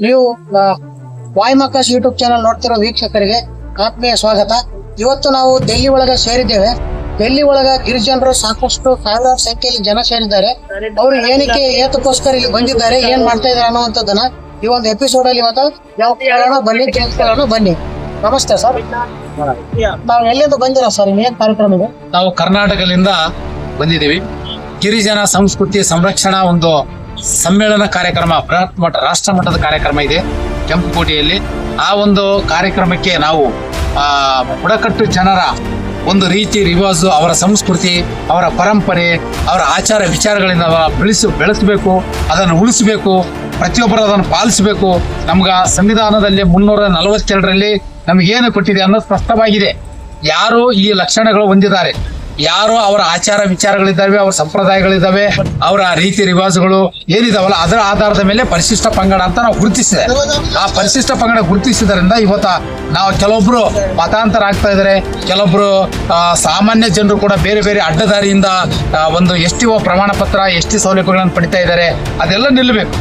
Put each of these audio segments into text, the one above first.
ನೀವು ವಾಯ್ಮಾಕಾಶ್ YouTube channel ನೋಡ್ತಿರೋ ವೀಕ್ಷಕರಿಗೆ ಆತ್ಮೀಯ ಸ್ವಾಗತ. ಇವತ್ತು ನಾವು ಡೆಲ್ಲಿ ಒಳಗ ಸೇರಿದ್ದೇವೆ. ಡೆಲ್ಲಿ ಒಳಗ ಗಿರಿಜನರು ಸಾಕಷ್ಟು ಸಾವಿರಾರು ಸಂಖ್ಯೆಯಲ್ಲಿ ಜನ ಸೇರಿದ್ದಾರೆ. ಅವರು ಏನಕ್ಕೆ ಏತಕ್ಕೋಸ್ಕರ ಇಲ್ಲಿ ಬಂದಿದ್ದಾರೆ, ಏನ್ ಮಾಡ್ತಾ ಇದಾರೆ ಅನ್ನುವಂಥದ್ದನ್ನ ಈ ಒಂದು ಎಪಿಸೋಡ್ ಅಲ್ಲಿ ಇವತ್ತು ಬನ್ನಿ ಕೇಳ್ಕೊಳ್ಳೋಣ. ಬನ್ನಿ. ನಮಸ್ತೆ ಸರ್, ನಾವು ಎಲ್ಲಿಂದ ಬಂದಿರೋ ಸರ್? ಏನ್ ಕಾರ್ಯಕ್ರಮ ಇದೆ? ನಾವು ಕರ್ನಾಟಕದಿಂದ ಬಂದಿದ್ದೀವಿ. ಗಿರಿಜನ ಸಂಸ್ಕೃತಿ ಸಂರಕ್ಷಣಾ ಒಂದು ಸಮ್ಮೇಳನ ಕಾರ್ಯಕ್ರಮ, ಬೃಹತ್ ಮಟ್ಟ ರಾಷ್ಟ್ರ ಮಟ್ಟದ ಕಾರ್ಯಕ್ರಮ ಇದೆ ಕೆಂಪುಕೋಟೆಯಲ್ಲಿ. ಆ ಒಂದು ಕಾರ್ಯಕ್ರಮಕ್ಕೆ ನಾವು ಬುಡಕಟ್ಟು ಜನರ ಒಂದು ರೀತಿ ರಿವಾಜು, ಅವರ ಸಂಸ್ಕೃತಿ, ಅವರ ಪರಂಪರೆ, ಅವರ ಆಚಾರ ವಿಚಾರಗಳಿಂದ ಬೆಳೆಸಬೇಕು, ಅದನ್ನು ಉಳಿಸಬೇಕು, ಪ್ರತಿಯೊಬ್ಬರು ಅದನ್ನು ಪಾಲಿಸಬೇಕು. ನಮ್ಗ ಸಂವಿಧಾನದಲ್ಲಿ 342ರಲ್ಲಿ ನಮಗೇನು ಕೊಟ್ಟಿದೆ ಅನ್ನೋದು ಸ್ಪಷ್ಟವಾಗಿದೆ. ಯಾರು ಈ ಲಕ್ಷಣಗಳು ಹೊಂದಿದ್ದಾರೆ, ಯಾರು ಅವರ ಆಚಾರ ವಿಚಾರಗಳಿದ್ದಾವೆ, ಅವರ ಸಂಪ್ರದಾಯಗಳಿದ್ದಾವೆ, ಅವರ ರೀತಿ ರಿವಾಜುಗಳು ಏನಿದಾವಲ್ಲ ಅದರ ಆಧಾರದ ಮೇಲೆ ಪರಿಶಿಷ್ಟ ಪಂಗಡ ಅಂತ ನಾವು ಗುರುತಿಸಿದೆ. ಆ ಪರಿಶಿಷ್ಟ ಪಂಗಡ ಗುರುತಿಸಿದ್ರಿಂದ ಇವತ್ತ ನಾವು ಕೆಲವೊಬ್ರು ಮತಾಂತರ ಆಗ್ತಾ ಇದ್ದಾರೆ, ಕೆಲವೊಬ್ರು ಸಾಮಾನ್ಯ ಜನರು ಕೂಡ ಬೇರೆ ಬೇರೆ ಅಡ್ಡದಾರಿಯಿಂದ ಒಂದು ಎಸ್ ಟಿ ಒ ಪ್ರಮಾಣ ಪತ್ರ, ಎಸ್ ಟಿ ಸೌಲಭ್ಯಗಳನ್ನು ಪಡಿತಾ ಇದ್ದಾರೆ. ಅದೆಲ್ಲ ನಿಲ್ಲಬೇಕು.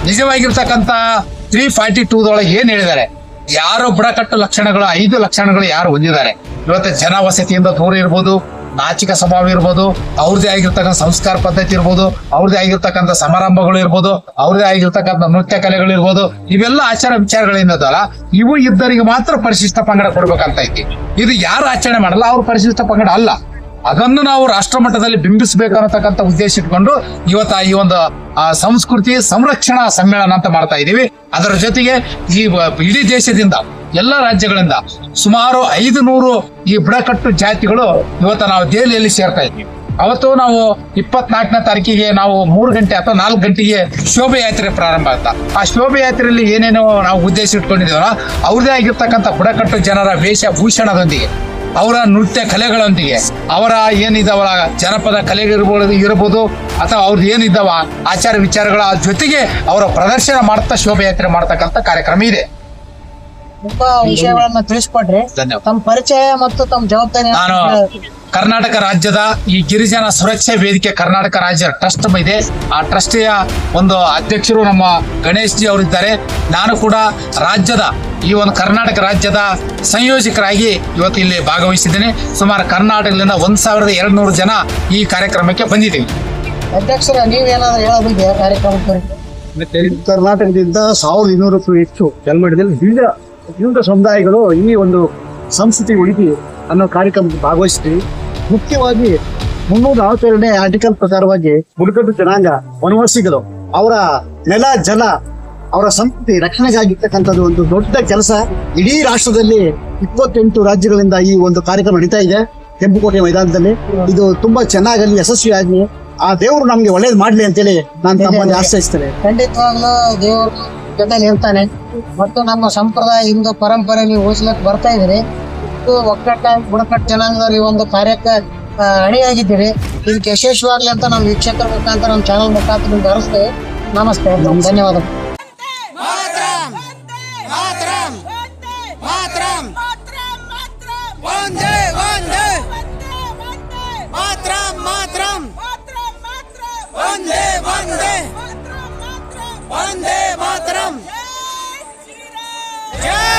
ನಿಜವಾಗಿರ್ತಕ್ಕಂಥ 342 ಏನ್ ಹೇಳಿದ್ದಾರೆ, ಯಾರು ಬುಡಕಟ್ಟು ಲಕ್ಷಣಗಳು 5 ಲಕ್ಷಣಗಳು ಯಾರು ಹೊಂದಿದ್ದಾರೆ, ಇವತ್ತು ಜನವಸತಿಯಿಂದ ದೂರ ಇರ್ಬೋದು, ನಾಚಿಕ ಸ್ವಭಾವ ಇರ್ಬೋದು, ಅವ್ರದೇ ಆಗಿರ್ತಕ್ಕಂಥ ಸಂಸ್ಕಾರ ಪದ್ಧತಿ ಇರ್ಬೋದು, ಅವ್ರದೇ ಆಗಿರ್ತಕ್ಕಂಥ ಸಮಾರಂಭಗಳು ಇರ್ಬೋದು, ಅವ್ರದೇ ಆಗಿರ್ತಕ್ಕಂಥ ನೃತ್ಯ ಕಲೆಗಳು ಇರ್ಬೋದು, ಇವೆಲ್ಲ ಆಚಾರ ವಿಚಾರಗಳೇನದಲ್ಲ ಇವು ಇದ್ದರಿಗೆ ಮಾತ್ರ ಪರಿಶಿಷ್ಟ ಪಂಗಡ ಕೊಡ್ಬೇಕಂತ ಐತಿ. ಇದು ಯಾರು ಆಚರಣೆ ಮಾಡಲ್ಲ ಅವ್ರು ಪರಿಶಿಷ್ಟ ಪಂಗಡ ಅಲ್ಲ. ಅದನ್ನು ನಾವು ರಾಷ್ಟ್ರ ಮಟ್ಟದಲ್ಲಿ ಬಿಂಬಿಸಬೇಕು ಅನ್ನತಕ್ಕಂಥ ಉದ್ದೇಶ ಇಟ್ಕೊಂಡು ಇವತ್ತ ಈ ಒಂದು ಸಂಸ್ಕೃತಿ ಸಂರಕ್ಷಣಾ ಸಮ್ಮೇಳನ ಅಂತ ಮಾಡ್ತಾ ಇದೀವಿ. ಅದರ ಜೊತೆಗೆ ಈ ಇಡೀ ದೇಶದಿಂದ ಎಲ್ಲ ರಾಜ್ಯಗಳಿಂದ ಸುಮಾರು 500 ಈ ಬುಡಕಟ್ಟು ಜಾತಿಗಳು ಇವತ್ತು ನಾವು ದೆಹಲಿಯಲ್ಲಿ ಸೇರ್ತಾ ಇದ್ದೀವಿ. ಅವತ್ತು ನಾವು 24ನೇ ತಾರೀಕಿಗೆ ನಾವು 3 ಗಂಟೆ ಅಥವಾ 4 ಗಂಟೆಗೆ ಶೋಭಾಯಾತ್ರೆ ಪ್ರಾರಂಭ ಆಗ್ತಾ. ಆ ಶೋಭಾಯಾತ್ರೆಯಲ್ಲಿ ಏನೇನೋ ನಾವು ಉದ್ದೇಶ ಇಟ್ಕೊಂಡಿದ್ದೀವಲ್ಲ ಅವ್ರದೇ ಆಗಿರ್ತಕ್ಕಂಥ ಬುಡಕಟ್ಟು ಜನರ ವೇಷಭೂಷಣದೊಂದಿಗೆ, ಅವರ ನೃತ್ಯ ಕಲೆಗಳೊಂದಿಗೆ, ಅವರ ಏನಿದಾವಲ್ಲ ಜನಪದ ಕಲೆಗಳಿರ್ಬೋದು ಅಥವಾ ಅವ್ರದ್ದು ಏನಿದ್ದಾವ ಆಚಾರ ವಿಚಾರಗಳ ಜೊತೆಗೆ ಅವರ ಪ್ರದರ್ಶನ ಮಾಡ್ತಾ ಶೋಭಾಯಾತ್ರೆ ಮಾಡ್ತಕ್ಕಂಥ ಕಾರ್ಯಕ್ರಮ ಇದೆ. ತುಂಬಾ ವಿಷಯಗಳನ್ನ ತಿಳಿಸ್ಕೊಟ್ರಿ. ತಮ್ಮ ಪರಿಚಯ ಮತ್ತು ತಮ್ಮ ಜವಾಬ್ದಾರಿ. ನಾನು ಕರ್ನಾಟಕ ರಾಜ್ಯದ ಈ ಗಿರಿಜನ ಸುರಕ್ಷಾ ವೇದಿಕೆ ಕರ್ನಾಟಕ ರಾಜ್ಯ ಟ್ರಸ್ಟ್ ಇದೆ. ಆ ಟ್ರಸ್ಟಿಯ ಒಂದು ಅಧ್ಯಕ್ಷರು ನಮ್ಮ ಗಣೇಶ್ ಜಿ ಅವರಿದ್ದಾರೆ. ನಾನು ಕೂಡ ರಾಜ್ಯದ ಈ ಒಂದು ಕರ್ನಾಟಕ ರಾಜ್ಯದ ಸಂಯೋಜಕರಾಗಿ ಇವತ್ತು ಇಲ್ಲಿ ಭಾಗವಹಿಸಿದ್ದೇನೆ. ಸುಮಾರು ಕರ್ನಾಟಕದಿಂದ 1200 ಜನ ಈ ಕಾರ್ಯಕ್ರಮಕ್ಕೆ ಬಂದಿದ್ದೀವಿ. ಅಧ್ಯಕ್ಷರ, ನೀವೇನಾದ್ರೂ ಹೇಳೋದಿದೆಯಾ ಕಾರ್ಯಕ್ರಮಕ್ಕೆ? ಕರ್ನಾಟಕದಿಂದ 1200ಕ್ಕೂ ಹೆಚ್ಚು ಜನ್ಮಡಿದಲ್ಲಿ ವಿವಿಧ ಸಮುದಾಯಗಳು ಈ ಒಂದು ಸಂಸ್ಕೃತಿ ಉಳಿಸಿ ಅನ್ನೋ ಕಾರ್ಯಕ್ರಮಕ್ಕೆ ಭಾಗವಹಿಸ್ತೀವಿ. ಮುಖ್ಯವಾಗಿ 342ನೇ ಆರ್ಟಿಕಲ್ ಪ್ರಕಾರವಾಗಿ ಬುಡಕಟ್ಟು ಜನಾಂಗ ವನವಾಸಿಗಳು ಅವರ ನೆಲ ಜಲ ಅವರ ಸಂಸ್ಕೃತಿ ರಕ್ಷಣೆಗಾಗಿರ್ತಕ್ಕಂಥದ್ದು ಒಂದು ದೊಡ್ಡ ಕೆಲಸ. ಇಡೀ ರಾಷ್ಟ್ರದಲ್ಲಿ 28 ರಾಜ್ಯಗಳಿಂದ ಈ ಒಂದು ಕಾರ್ಯಕ್ರಮ ನಡೀತಾ ಇದೆ ಕೆಂಪುಕೋಟೆ ಮೈದಾನದಲ್ಲಿ. ಇದು ತುಂಬಾ ಚೆನ್ನಾಗಲಿ, ಯಶಸ್ವಿಯಾಗಿ ಆ ದೇವರು ನಮ್ಗೆ ಒಳ್ಳೇದು ಮಾಡ್ಲಿ ಅಂತೇಳಿ ನಾನು ತಮ್ಮಲ್ಲಿ ಆಶ್ರಯಿಸ್ತೇನೆ. ಖಂಡಿತವಾಗ್ಲೂ ದೇವರು ಜೊತೆ ನಿಲ್ತಾನೆ ಮತ್ತು ನಮ್ಮ ಸಂಪ್ರದಾಯ ಹಿಂದೂ ಪರಂಪರೆ ನೀವು ಉಳಿಸ್ಲಿಕ್ಕೆ ಬರ್ತಾ ಇದ್ದೀರಿ. ಒಕ್ಕಟ್ಟಾಗಿ ಬುಡಕಟ್ಟು ಜನಾಂಗದವ್ರು ಈ ಒಂದು ಕಾರ್ಯಕ್ಕೆ ಅಣಿಯಾಗಿದ್ದೀರಿ. ಇದಕ್ಕೆ ಯಶಸ್ವಿಯಾಗ್ಲಿ ಅಂತ ನಮ್ಮ ವೀಕ್ಷಕರ ಮುಖಾಂತರ, ನಮ್ಮ ಚಾನಲ್ ಮುಖಾಂತರ ನಿಮ್ಗೆ ಹರಿಸ್ತೇವೆ. ನಮಸ್ತೆ, ಧನ್ಯವಾದಗಳು. Jai